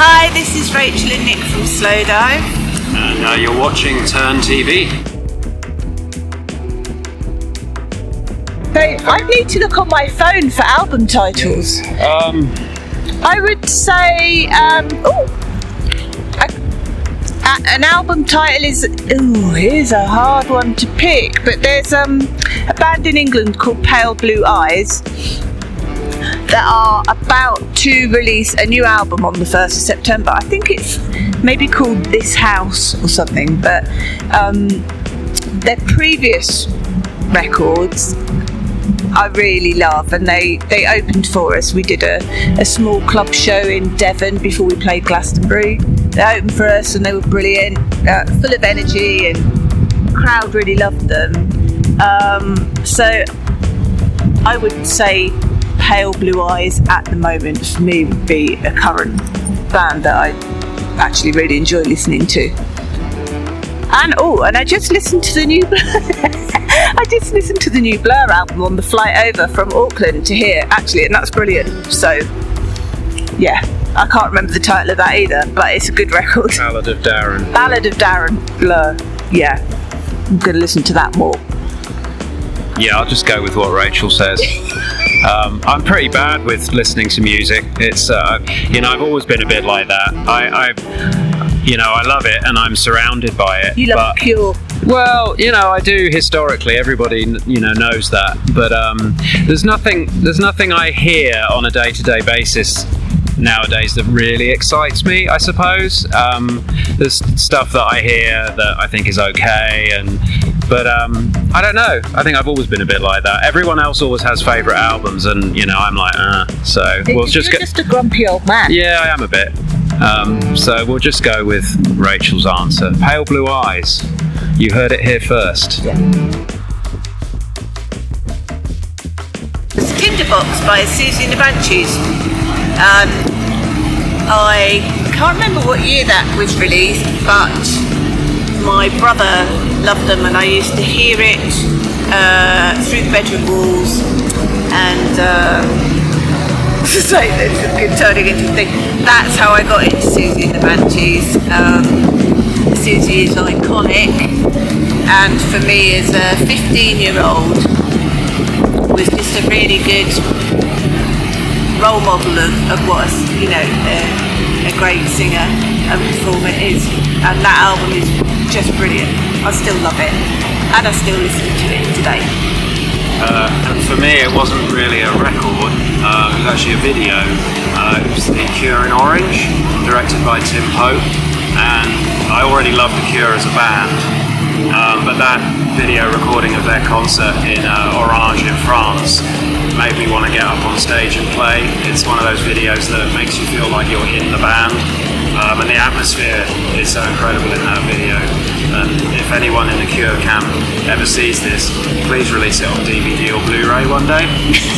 Hi, this is Rachel and Nick from Slowdive. And you're watching TURN TV. So I need to look on my phone for album titles. I would say, an album title is a hard one to pick, but there's a band in England called Pale Blue Eyes that are about to release a new album on the 1st of September. I think it's maybe called This House or something, but their previous records I really love, and they opened for us. We did a small club show in Devon before we played Glastonbury. They opened for us and they were brilliant, full of energy, and the crowd really loved them. So I would say Pale Blue Eyes at the moment for me would be a current band that I actually really enjoy listening to. And I just listened to the new Blur album on the flight over from Auckland to here, actually, and that's brilliant. So yeah, I can't remember the title of that either, but it's a good record. Ballad of Darren. Ballad of Darren, Blur. Yeah, I'm going to listen to that more. Yeah, I'll just go with what Rachel says. I'm pretty bad with listening to music. It's I've always been a bit like that. I love it and I'm surrounded by it. You love Cure. Well, I do historically. Everybody, knows that. But there's nothing I hear on a day-to-day basis nowadays that really excites me, I suppose. There's stuff that I hear that I think is okay, but I don't know. I think I've always been a bit like that. Everyone else always has favourite albums, and I'm like, so we'll just You're just a grumpy old man. Yeah, I am a bit. So we'll just go with Rachel's answer. Pale Blue Eyes. You heard it here first. Yeah. Tinderbox by Susie and the Banshees. I can't remember what year that was released, but my brother loved them and I used to hear it through the bedroom walls, and so it's turning into a thing. That's how I got into Susie and the Banshees. Susie is iconic, and for me as a 15-year-old was just a really good role model of what a great singer and performer is, and that album is just brilliant. I still love it and I still listen to it today. And for me it wasn't really a record, it was actually a video. It was The Cure in Orange, directed by Tim Pope, and I already loved The Cure as a band, but that video recording of their concert in Orange in France made me want to get up on stage and play. It's one of those videos that makes you feel like you're in the band, and the atmosphere is so incredible in that video. And if anyone in the Cure camp ever sees this, please release it on DVD or Blu-ray one day,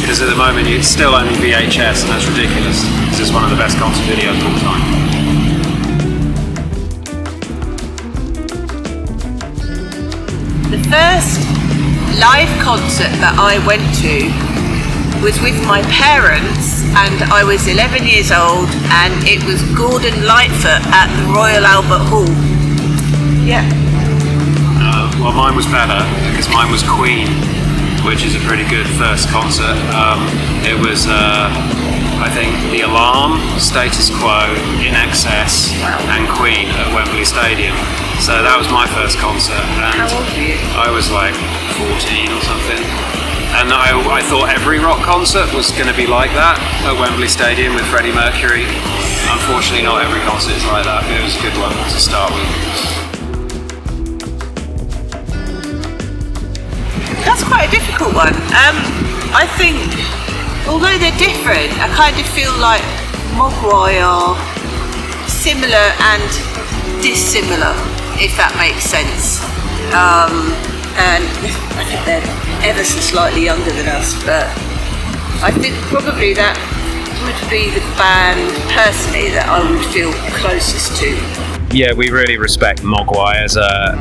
because at the moment it's still only VHS, and that's ridiculous, because it's one of the best concert videos of all time. The first live concert that I went to was with my parents, and I was 11 years old, and it was Gordon Lightfoot at the Royal Albert Hall. Yeah. Well, mine was better, because mine was Queen, which is a pretty good first concert. It was, I think, The Alarm, Status Quo, In Excess, and Queen at Wembley Stadium. So that was my first concert, and How old were you? I was like 14 or something. And I thought every rock concert was going to be like that at Wembley Stadium with Freddie Mercury. Unfortunately, not every concert is like that, but it was a good one to start with. That's quite a difficult one. I think, although they're different, I kind of feel like Mogwai are similar and dissimilar, if that makes sense. And I think they're ever so slightly younger than us, but I think probably that would be the band personally that I would feel closest to. Yeah, we really respect Mogwai as a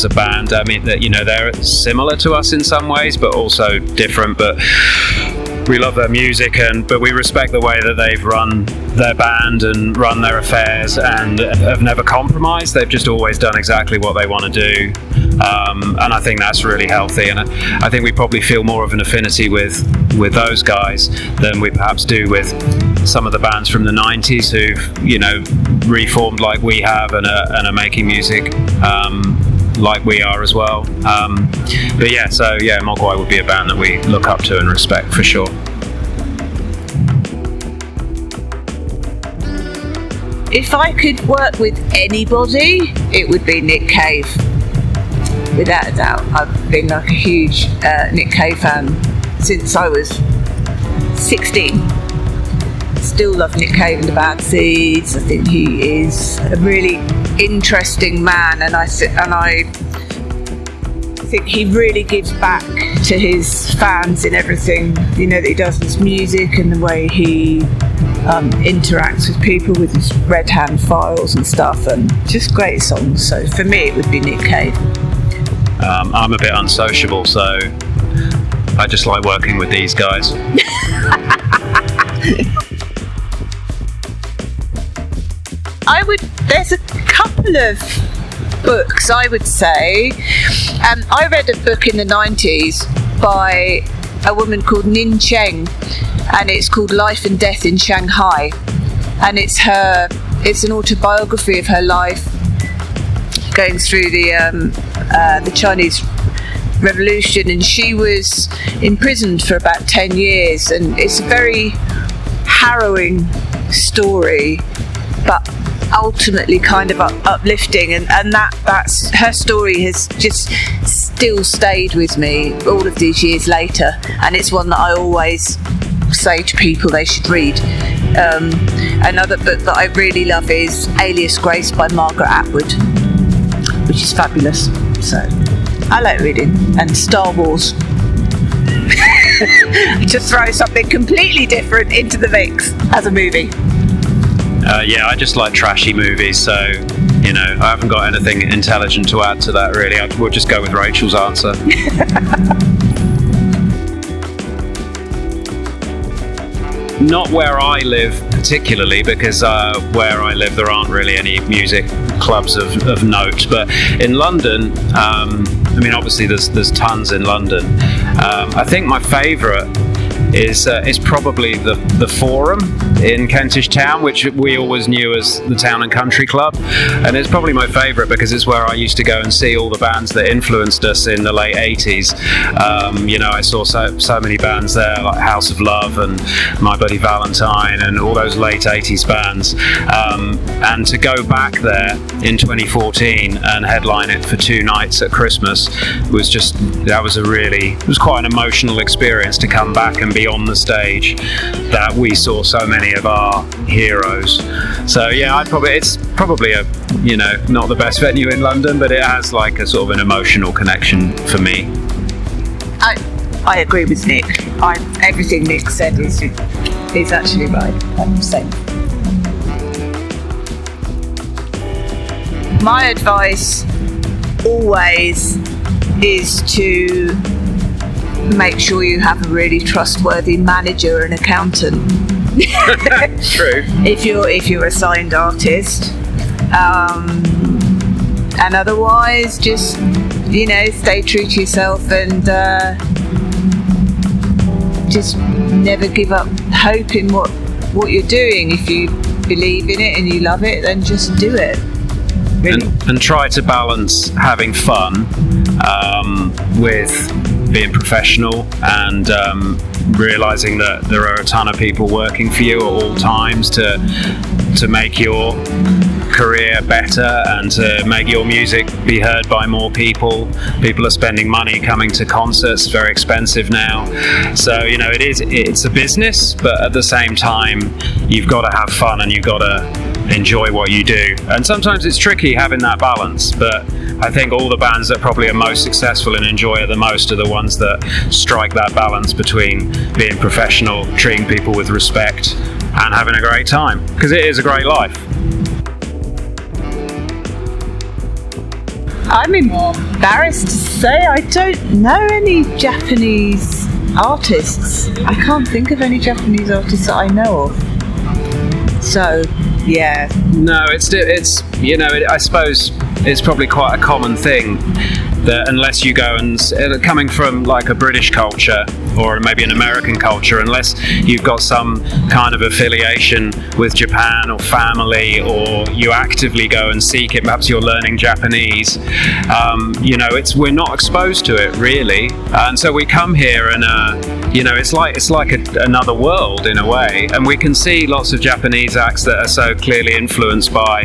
band. I mean, that they're similar to us in some ways, but also different. But we love their music, but we respect the way that they've run their band and run their affairs, and have never compromised. They've just always done exactly what they want to do, and I think that's really healthy. And I think we probably feel more of an affinity with those guys than we perhaps do with some of the bands from the 90s who've reformed like we have and are making music like we are as well. But yeah, so yeah, Mogwai would be a band that we look up to and respect for sure. If I could work with anybody, it would be Nick Cave. Without a doubt. I've been like a huge Nick Cave fan since I was 16. Still love Nick Cave and the Bad Seeds. I think he is a really interesting man, and I think he really gives back to his fans in everything that he does, his music and the way he interacts with people with his Red Hand files and stuff, and just great songs. So for me it would be Nick Cave. I'm a bit unsociable, so I just like working with these guys. There's a couple of books I would say. I read a book in the 90s by a woman called Nin Cheng, and it's called Life and Death in Shanghai, and it's an autobiography of her life going through the Chinese Revolution, and she was imprisoned for about 10 years, and it's a very harrowing story, but ultimately kind of uplifting, and that's her story has just still stayed with me all of these years later, and it's one that I always say to people they should read. Another book that I really love is Alias Grace by Margaret Atwood, which is fabulous. So I like reading. And Star Wars. To throw something completely different into the mix as a movie. Yeah, I just like trashy movies, so I haven't got anything intelligent to add to that really. We'll just go with Rachel's answer. Not where I live particularly, because where I live there aren't really any music clubs of note, but in London, obviously there's tons in London. I think my favourite is probably the Forum in Kentish Town, which we always knew as the Town and Country Club, and it's probably my favourite because it's where I used to go and see all the bands that influenced us in the late 80s. I saw so many bands there, like House of Love and My Buddy Valentine and all those late 80s bands, and to go back there in 2014 and headline it for 2 nights at Christmas was quite an emotional experience to come back and be on the stage that we saw so many of our heroes. So yeah, it's probably a not the best venue in London, but it has like a sort of an emotional connection for me. I agree with Nick. Everything Nick said is actually right. Same. My advice always is to make sure you have a really trustworthy manager and accountant. True. If you're a signed artist, and otherwise just stay true to yourself and just never give up hope in what you're doing. If you believe in it and you love it, then just do it. Really. And try to balance having fun with being professional and realizing that there are a ton of people working for you at all times to make your career better and to make your music be heard by more people. People are spending money coming to concerts. It's very expensive now, so it's a business, but at the same time you've got to have fun and you've got to enjoy what you do, and sometimes it's tricky having that balance, but I think all the bands that probably are most successful and enjoy it the most are the ones that strike that balance between being professional, treating people with respect and having a great time, because it is a great life. I'm embarrassed to say I don't know any Japanese artists. I can't think of any Japanese artists that I know of. So, yeah. No, it's I suppose it's probably quite a common thing that unless you go and coming from like a British culture or maybe an American culture, unless you've got some kind of affiliation with Japan or family, or you actively go and seek it, perhaps you're learning Japanese, we're not exposed to it really, and so we come here and it's like another world in a way, and we can see lots of Japanese acts that are so clearly influenced by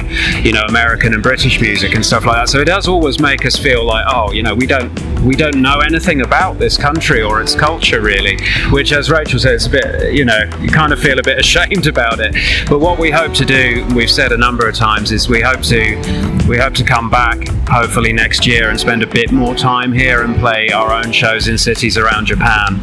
American and British music and stuff like that. So it does always make us feel like, we don't know anything about this country or its culture really, which, as Rachel said, it's a bit, you kind of feel a bit ashamed about it. But what we hope to do, we've said a number of times, is we hope to come back hopefully next year and spend a bit more time here and play our own shows in cities around Japan,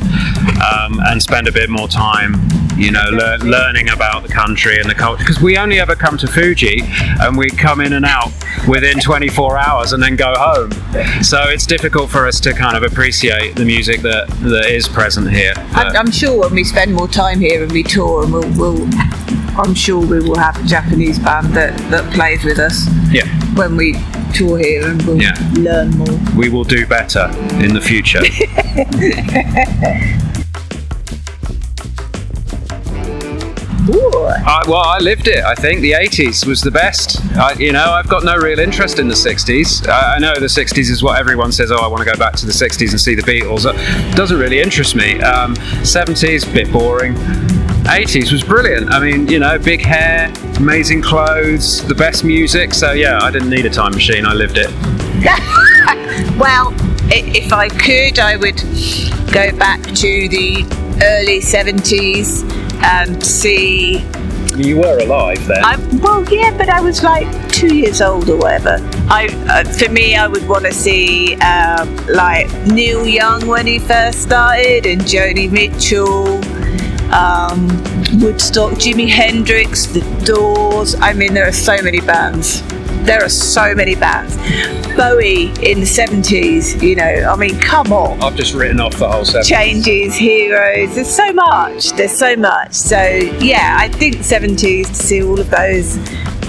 and spend a bit more time learning about the country and the culture, because we only ever come to Fuji and we come in and out within 24 hours and then go home, so it's difficult for us to kind of appreciate the music that is present here. I'm sure when we spend more time here and we tour, and I'm sure we will have a Japanese band that plays with us when we tour here, and we'll learn more. We will do better in the future. I lived it. I think the 80s was the best. I've got no real interest in the 60s. I know the 60s is what everyone says, I want to go back to the 60s and see the Beatles. It doesn't really interest me. 70s, a bit boring. 80s was brilliant. I mean, big hair, amazing clothes, the best music. So yeah, I didn't need a time machine. I lived it. Well, if I could, I would go back to the early 70s and see. You were alive then. But I was like 2 years old or whatever. For me, I would want to see like Neil Young when he first started, and Joni Mitchell, Woodstock, Jimi Hendrix, The Doors. I mean, there are so many bands. Bowie in the 70s, I mean, come on. I've just written off the whole 70s. Changes, Heroes, there's so much. So yeah, I think 70s, to see all of those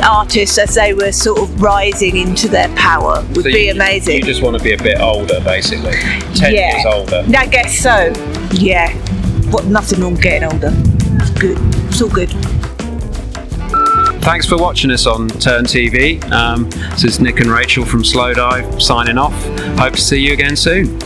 artists as they were sort of rising into their power would be amazing. You just want to be a bit older, basically. 10 years older. I guess so, yeah. Nothing wrong getting older. It's good. It's all good. Thanks for watching us on TURN TV. This is Nick and Rachel from Slowdive signing off. Hope to see you again soon.